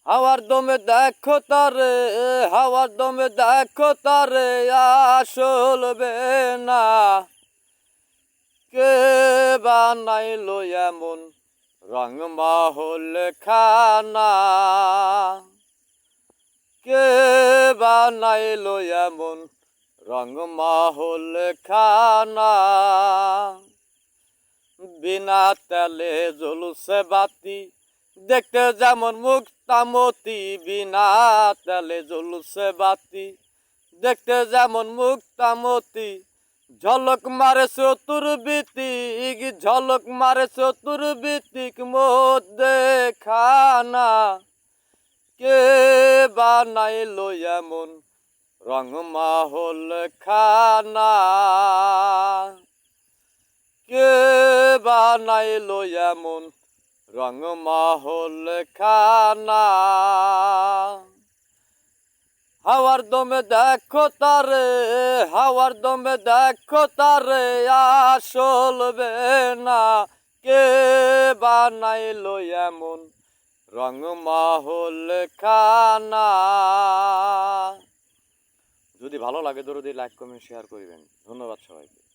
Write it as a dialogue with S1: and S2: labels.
S1: হাওয়ার দমে দেখো তারে, হাওয়ার দমে দেখো তারে, আসলবে না। কে বানাইলো এমন রং মহল খানা? কে বানাইলো এমন রং মহল খানা? বিনা তেলে জ্বলছে বাতি, দেখতে যেমন মুক্তামতি। বিনা তেলে জ্বলছে বাতি, দেখতে যেমন মুক্তামতি। ঝলক মারে চতুর্বৃত্তিক, ঝলক মারে চতুর্বৃত্তিক মধ্যে খানা। কে বানাইলো এমন রং মহল খানা? কে বানাইলো এমন রং মহল খানা? হাওয়ার দমে দেখো তারে, হাওয়ার দমে দেখো তারে, আসলবে না। কে বানাইলো এমন রং মহল খানা? যদি ভালো লাগে দরুদ লাইক কমেন্ট শেয়ার করিবেন। ধন্যবাদ সবাইকে।